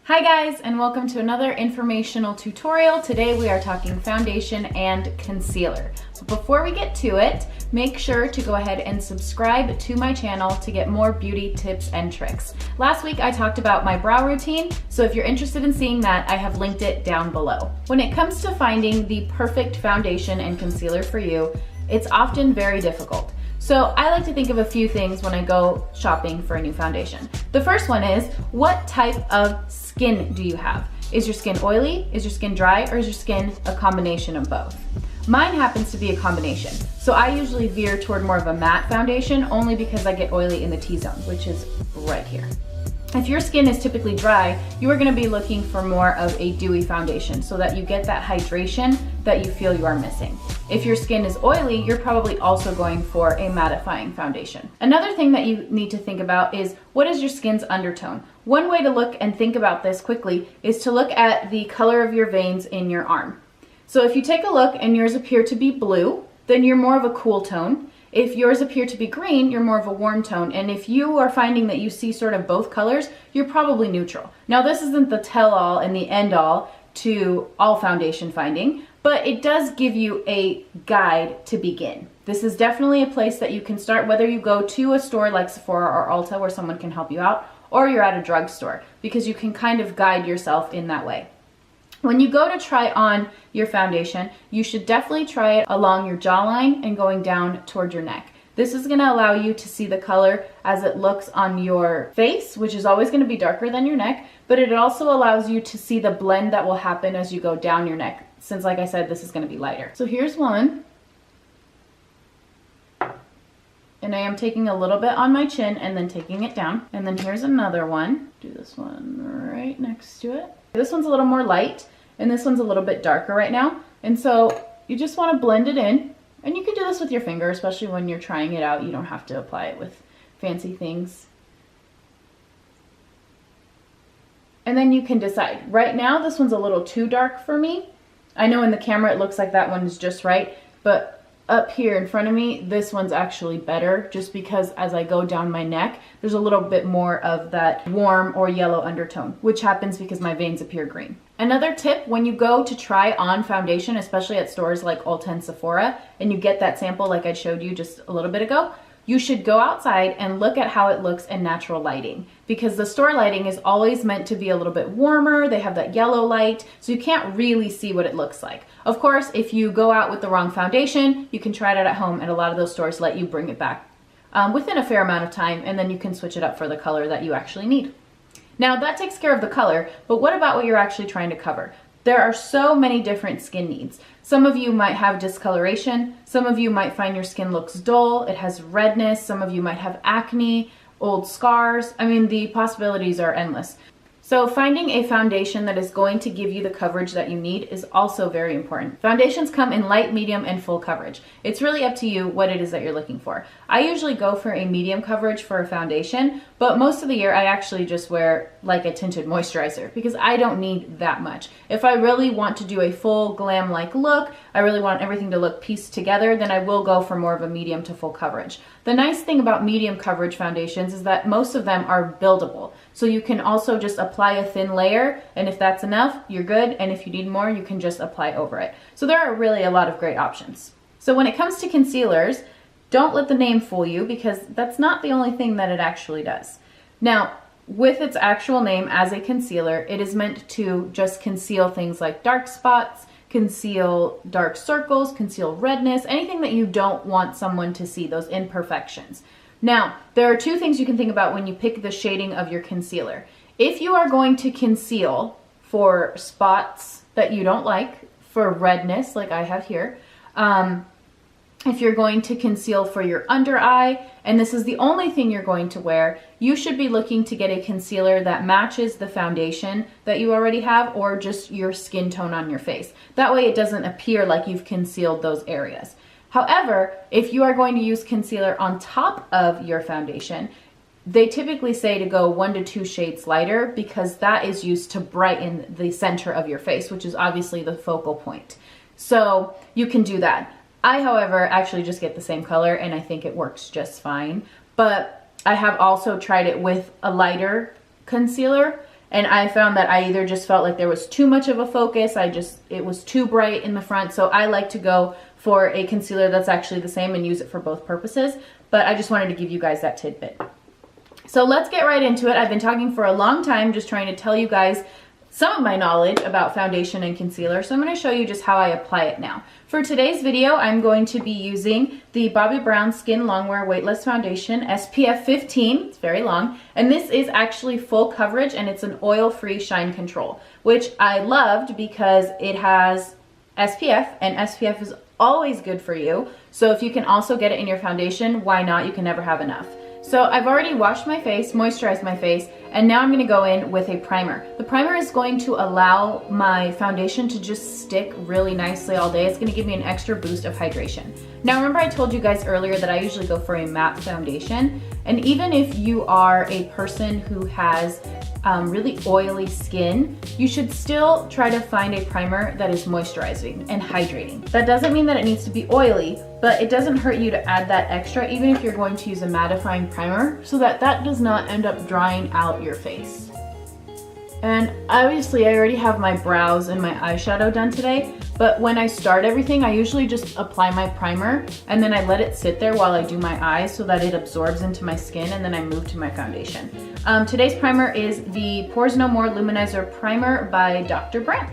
Hi guys, and welcome to another informational tutorial. Today we are talking foundation and concealer. But before we get to it, make sure to go ahead and subscribe to my channel to get more beauty tips and tricks. Last week I talked about my brow routine, so if you're interested in seeing that, I have linked it down below. When it comes to finding the perfect foundation and concealer for you, it's often very difficult. So I like to think of a few things when I go shopping for a new foundation. The first one is, what type of skin do you have? Is your skin oily? Is your skin dry? Or is your skin a combination of both? Mine happens to be a combination. So I usually veer toward more of a matte foundation only because I get oily in the T-zone, which is right here. If your skin is typically dry, you are gonna be looking for more of a dewy foundation so that you get that hydration that you feel you are missing. If your skin is oily, you're probably also going for a mattifying foundation. Another thing that you need to think about is, what is your skin's undertone? One way to look and think about this quickly is to look at the color of your veins in your arm. So if you take a look and yours appear to be blue, then you're more of a cool tone. If yours appear to be green, you're more of a warm tone. And if you are finding that you see sort of both colors, you're probably neutral. Now this isn't the tell-all and the end-all to all foundation finding, but it does give you a guide to begin. This is definitely a place that you can start, whether you go to a store like Sephora or Ulta where someone can help you out, or you're at a drugstore, because you can kind of guide yourself in that way. When you go to try on your foundation, you should definitely try it along your jawline and going down toward your neck. This is gonna allow you to see the color as it looks on your face, which is always gonna be darker than your neck, but it also allows you to see the blend that will happen as you go down your neck, since like I said, this is gonna be lighter. So here's one. And I am taking a little bit on my chin and then taking it down. And then here's another one. Do this one right next to it. This one's a little more light and this one's a little bit darker right now. And so you just want to blend it in, and you can do this with your finger, especially when you're trying it out. You don't have to apply it with fancy things. And then you can decide. Right now, this one's a little too dark for me. I know in the camera it looks like that one is just right, but up here in front of me, this one's actually better, just because as I go down my neck, there's a little bit more of that warm or yellow undertone, which happens because my veins appear green. Another tip, when you go to try on foundation, especially at stores like Ulta and Sephora, and you get that sample like I showed you just a little bit ago, you should go outside and look at how it looks in natural lighting, because the store lighting is always meant to be a little bit warmer. They have that yellow light, so you can't really see what it looks like. Of course, if you go out with the wrong foundation, you can try it out at home, and a lot of those stores let you bring it back within a fair amount of time, and then you can switch it up for the color that you actually need. Now that takes care of the color, but what about what you're actually trying to cover? There are so many different skin needs. Some of you might have discoloration. Some of you might find your skin looks dull. It has redness. Some of you might have acne, old scars. I mean, the possibilities are endless. So finding a foundation that is going to give you the coverage that you need is also very important. Foundations come in light, medium, and full coverage. It's really up to you what it is that you're looking for. I usually go for a medium coverage for a foundation, but most of the year I actually just wear like a tinted moisturizer because I don't need that much. If I really want to do a full glam-like look, I really want everything to look pieced together, then I will go for more of a medium to full coverage. The nice thing about medium coverage foundations is that most of them are buildable. So you can also just apply a thin layer, and if that's enough, you're good. And if you need more, you can just apply over it. So there are really a lot of great options. So when it comes to concealers, don't let the name fool you, because that's not the only thing that it actually does. Now, with its actual name as a concealer, it is meant to just conceal things like dark spots, conceal dark circles, conceal redness, anything that you don't want someone to see, those imperfections. Now, there are two things you can think about when you pick the shading of your concealer. If you are going to conceal for spots that you don't like, for redness like I have here, if you're going to conceal for your under eye, and this is the only thing you're going to wear, you should be looking to get a concealer that matches the foundation that you already have, or just your skin tone on your face. That way it doesn't appear like you've concealed those areas. However, if you are going to use concealer on top of your foundation, they typically say to go 1 to 2 shades lighter, because that is used to brighten the center of your face, which is obviously the focal point. So you can do that. I, however, actually just get the same color, and I think it works just fine. But I have also tried it with a lighter concealer, And I found that I either just felt like there was too much of a focus, it was too bright in the front. So I like to go for a concealer that's actually the same and use it for both purposes. But I just wanted to give you guys that tidbit. So let's get right into it. I've been talking for a long time, just trying to tell you guys some of my knowledge about foundation and concealer. So I'm going to show you just how I apply it now. For today's video, I'm going to be using the Bobbi Brown Skin Longwear Weightless Foundation, SPF 15. It's very long. And this is actually full coverage, and it's an oil-free shine control, which I loved because it has SPF, and SPF is always good for you. So if you can also get it in your foundation, why not? You can never have enough. So I've already washed my face, moisturized my face, and now I'm going to go in with a primer. The primer is going to allow my foundation to just stick really nicely all day. It's going to give me an extra boost of hydration. Now remember I told you guys earlier that I usually go for a matte foundation, and even if you are a person who has really oily skin, you should still try to find a primer that is moisturizing and hydrating. That doesn't mean that it needs to be oily, but it doesn't hurt you to add that extra, even if you're going to use a mattifying primer, so that that does not end up drying out your face. And obviously I already have my brows and my eyeshadow done today, but when I start everything, I usually just apply my primer and then I let it sit there while I do my eyes so that it absorbs into my skin, and then I move to my foundation. Today's primer is the Pores No More Luminizer Primer by Dr. Brandt.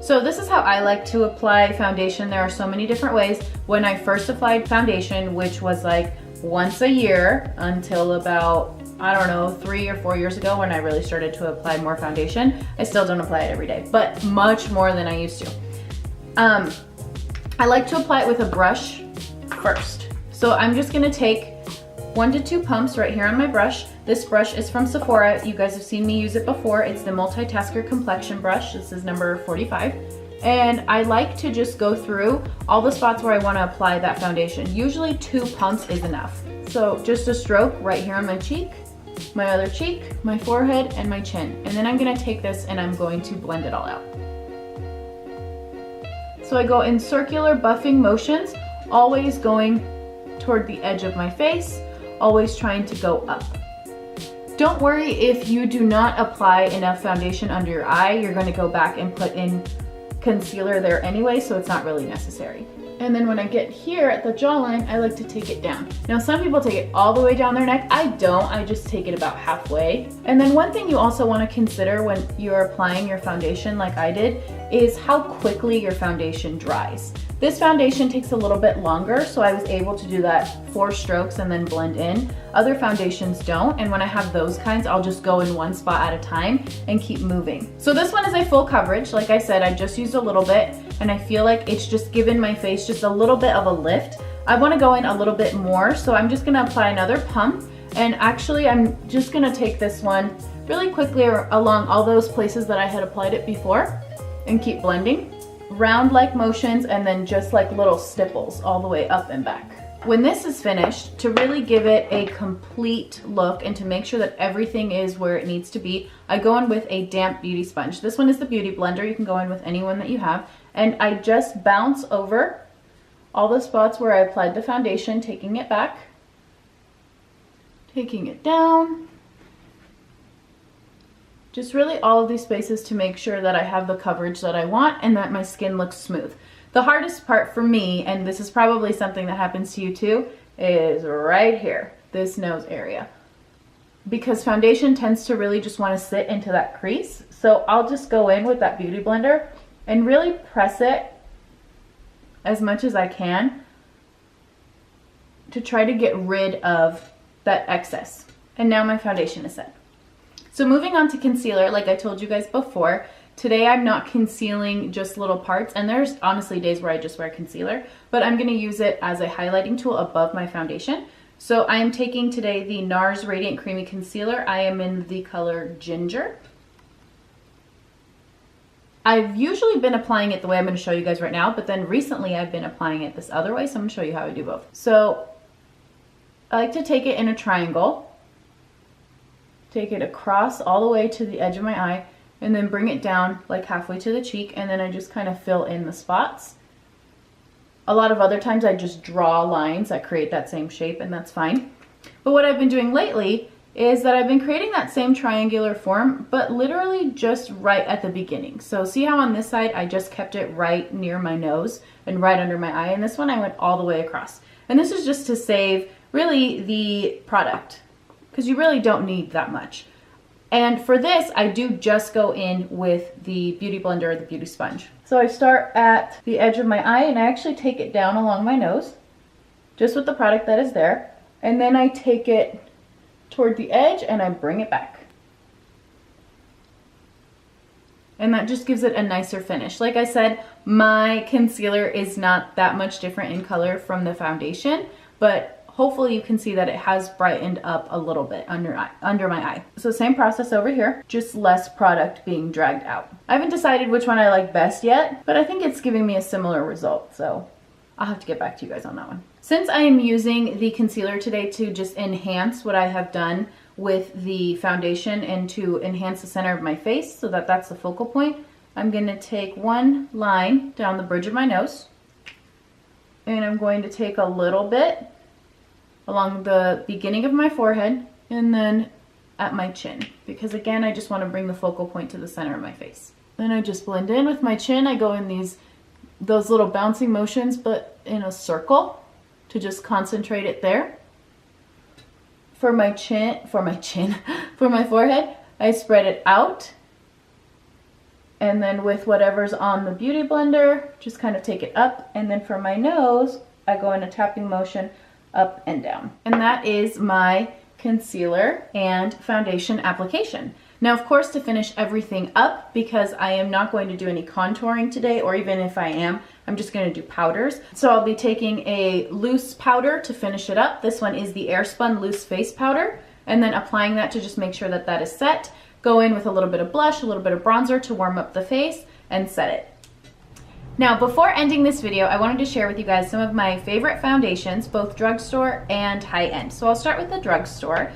So this is how I like to apply foundation. There are so many different ways. When I first applied foundation, which was like once a year until about, I don't know, 3 or 4 years ago when I really started to apply more foundation. I still don't apply it every day, but much more than I used to. I like to apply it with a brush first. So I'm just gonna take 1 to 2 pumps right here on my brush. This brush is from Sephora. You guys have seen me use it before. It's the Multitasker Complexion Brush. This is number 45. And I like to just go through all the spots where I want to apply that foundation. Usually 2 pumps is enough. So just a stroke right here on my cheek, my other cheek, my forehead, and my chin. And then I'm going to take this and I'm going to blend it all out. So I go in circular buffing motions, always going toward the edge of my face, always trying to go up. Don't worry if you do not apply enough foundation under your eye. You're going to go back and put in concealer there anyway, so it's not really necessary. And then when I get here at the jawline, I like to take it down. Now some people take it all the way down their neck. I don't, I just take it about halfway. And then one thing you also want to consider when you're applying your foundation like I did is how quickly your foundation dries. This foundation takes a little bit longer, so I was able to do that 4 strokes and then blend in. Other foundations don't, and when I have those kinds, I'll just go in one spot at a time and keep moving. So this one is a full coverage. Like I said, I just used a little bit, and I feel like it's just given my face just a little bit of a lift. I want to go in a little bit more, so I'm just going to apply another pump, and actually I'm just going to take this one really quickly along all those places that I had applied it before and keep blending. Round-like motions and then just like little stipples all the way up and back. When this is finished, to really give it a complete look and to make sure that everything is where it needs to be, I go in with a damp beauty sponge. This one is the Beauty Blender. You can go in with any one that you have. And I just bounce over all the spots where I applied the foundation, taking it back, taking it down. Just really all of these spaces to make sure that I have the coverage that I want and that my skin looks smooth. The hardest part for me, and this is probably something that happens to you too, is right here, this nose area. Because foundation tends to really just want to sit into that crease. So I'll just go in with that Beauty Blender and really press it as much as I can to try to get rid of that excess. And now my foundation is set. So moving on to concealer, like I told you guys before, today I'm not concealing just little parts, and there's honestly days where I just wear concealer, but I'm going to use it as a highlighting tool above my foundation. So I am taking today the Nars Radiant Creamy Concealer. I am in the color Ginger. I've usually been applying it the way I'm going to show you guys right now, but then recently I've been applying it this other way, so I'm going to show you how I do both. So I like to take it in a triangle. Take it across all the way to the edge of my eye and then bring it down like halfway to the cheek, and then I just kind of fill in the spots. A lot of other times I just draw lines that create that same shape, and that's fine. But what I've been doing lately is that I've been creating that same triangular form, but literally just right at the beginning. So see how on this side, I just kept it right near my nose and right under my eye. And this one I went all the way across. And this is just to save really the product, because you really don't need that much. And for this, I do just go in with the Beauty Blender or the Beauty Sponge. So I start at the edge of my eye and I actually take it down along my nose, just with the product that is there. And then I take it toward the edge and I bring it back. And that just gives it a nicer finish. Like I said, my concealer is not that much different in color from the foundation, but hopefully you can see that it has brightened up a little bit under my eye. So same process over here, just less product being dragged out. I haven't decided which one I like best yet, but I think it's giving me a similar result. So I'll have to get back to you guys on that one. Since I am using the concealer today to just enhance what I have done with the foundation and to enhance the center of my face so that that's the focal point, I'm going to take one line down the bridge of my nose, and I'm going to take a little bit along the beginning of my forehead and then at my chin, because again, I just want to bring the focal point to the center of my face. Then I just blend in with my chin. I go in those little bouncing motions, but in a circle, to just concentrate it there. For my forehead, I spread it out. And then with whatever's on the Beauty Blender, just kind of take it up. And then for my nose, I go in a tapping motion up and down. And that is my concealer and foundation application. Now, of course, to finish everything up, because I am not going to do any contouring today, or even if I am, I'm just going to do powders. So I'll be taking a loose powder to finish it up. This one is the Airspun Loose Face Powder, and then applying that to just make sure that that is set. Go in with a little bit of blush, a little bit of bronzer to warm up the face, and set it. Now, before ending this video, I wanted to share with you guys some of my favorite foundations, both drugstore and high-end. So I'll start with the drugstore.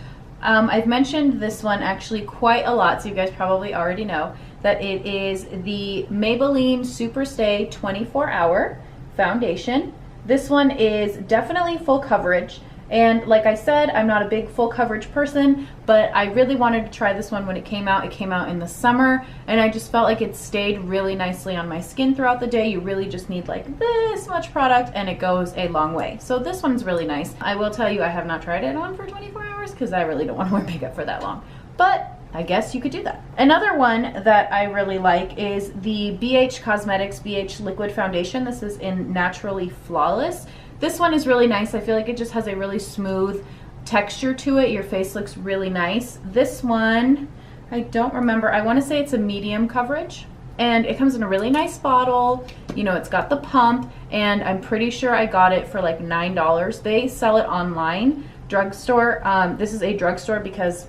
I've mentioned this one actually quite a lot, so you guys probably already know that it is the Maybelline Superstay 24-Hour Foundation. This one is definitely full coverage, and like I said, I'm not a big full coverage person, but I really wanted to try this one when it came out. It came out in the summer, and I just felt like it stayed really nicely on my skin throughout the day. You really just need like this much product, and it goes a long way. So this one's really nice. I will tell you, I have not tried it on for 24 hours because I really don't want to wear makeup for that long, but I guess you could do that. Another one that I really like is the BH Cosmetics BH Liquid Foundation. This is in Naturally Flawless. This one is really nice. I feel like it just has a really smooth texture to it. Your face looks really nice. This one, I don't remember. I want to say it's a medium coverage, and it comes in a really nice bottle. You know, it's got the pump, and I'm pretty sure I got it for like $9. They sell it online, drugstore. This is a drugstore because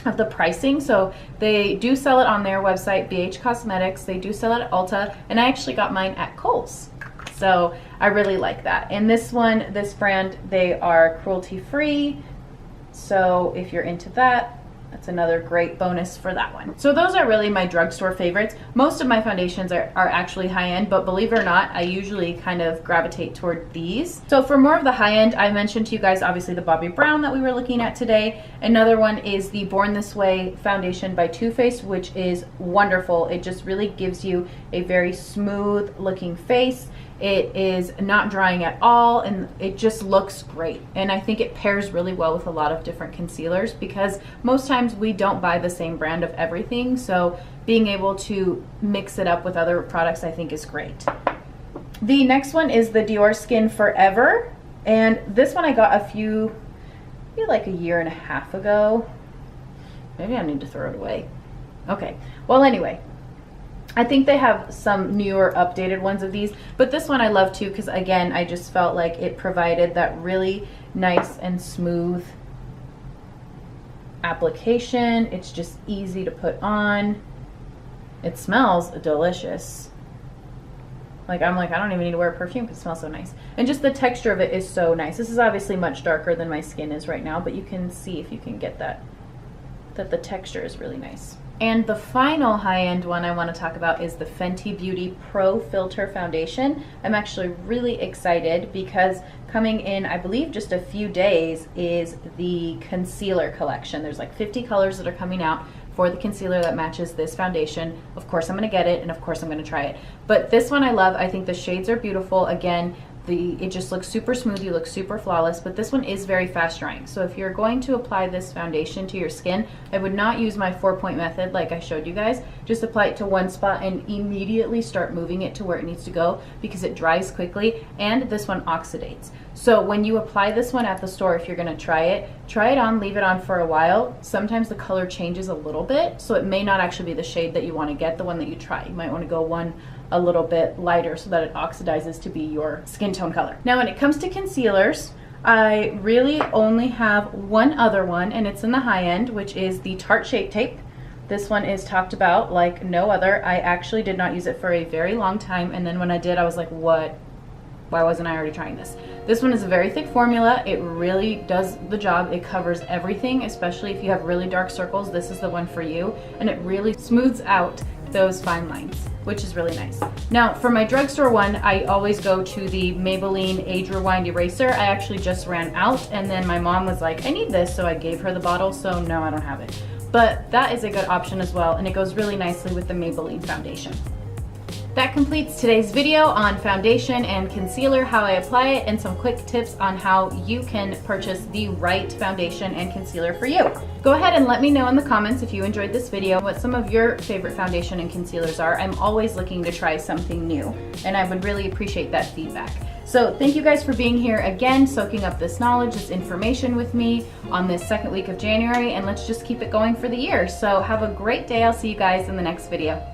of the pricing. So they do sell it on their website, BH Cosmetics. They do sell it at Ulta, and I actually got mine at Kohl's. So I really like that. And this one, this brand, they are cruelty free. So if you're into that, that's another great bonus for that one. So those are really my drugstore favorites. Most of my foundations are actually high-end, but believe it or not, I usually kind of gravitate toward these. So for more of the high-end, I mentioned to you guys, obviously, the Bobbi Brown that we were looking at today. Another one is the Born This Way foundation by Too Faced, which is wonderful. It just really gives you a very smooth looking face. It is not drying at all, and it just looks great. And I think it pairs really well with a lot of different concealers, because most times we don't buy the same brand of everything. So being able to mix it up with other products, I think, is great. The next one is the DiorSkin Forever. And this one I got maybe like a year and a half ago. Maybe I need to throw it away. Okay, well, anyway, I think they have some newer updated ones of these, but this one I love too, because again, I just felt like it provided that really nice and smooth application. It's just easy to put on. It smells delicious. I don't even need to wear perfume because it smells so nice. And just the texture of it is so nice. This is obviously much darker than my skin is right now, but you can see, if you can get that that the texture is really nice. And the final high-end one I want to talk about is the Fenty Beauty Pro Filtr Foundation. I'm actually really excited because coming in, I believe, just a few days is the concealer collection. There's like 50 colors that are coming out for the concealer that matches this foundation. Of course I'm going to get it, and of course I'm going to try it. But this one I love. I think the shades are beautiful. Again, it just looks super smooth, you look super flawless, but this one is very fast drying. So if you're going to apply this foundation to your skin, I would not use my 4-point method like I showed you guys. Just apply it to one spot and immediately start moving it to where it needs to go because it dries quickly, and this one oxidates. So when you apply this one at the store, if you're gonna try it on, leave it on for a while. Sometimes the color changes a little bit, so it may not actually be the shade that you wanna get, the one that you try. You might wanna go one a little bit lighter so that it oxidizes to be your skin tone color. Now when it comes to concealers, I really only have one other one, and it's in the high end, which is the Tarte Shape Tape. This one is talked about like no other. I actually did not use it for a very long time, and then when I did, I was like, what? Why wasn't I already trying this? This one is a very thick formula. It really does the job. It covers everything, especially if you have really dark circles. This is the one for you, and it really smooths out those fine lines, which is really nice. Now for my drugstore one, I always go to the Maybelline Age Rewind Eraser. I actually just ran out, and then my mom was like, I need this, so I gave her the bottle, so no, I don't have it. But that is a good option as well, and it goes really nicely with the Maybelline foundation. That completes today's video on foundation and concealer, how I apply it, and some quick tips on how you can purchase the right foundation and concealer for you. Go ahead and let me know in the comments if you enjoyed this video what some of your favorite foundation and concealers are. I'm always looking to try something new, and I would really appreciate that feedback. So thank you guys for being here again, soaking up this knowledge, this information with me on this second week of January, and let's just keep it going for the year. So have a great day. I'll see you guys in the next video.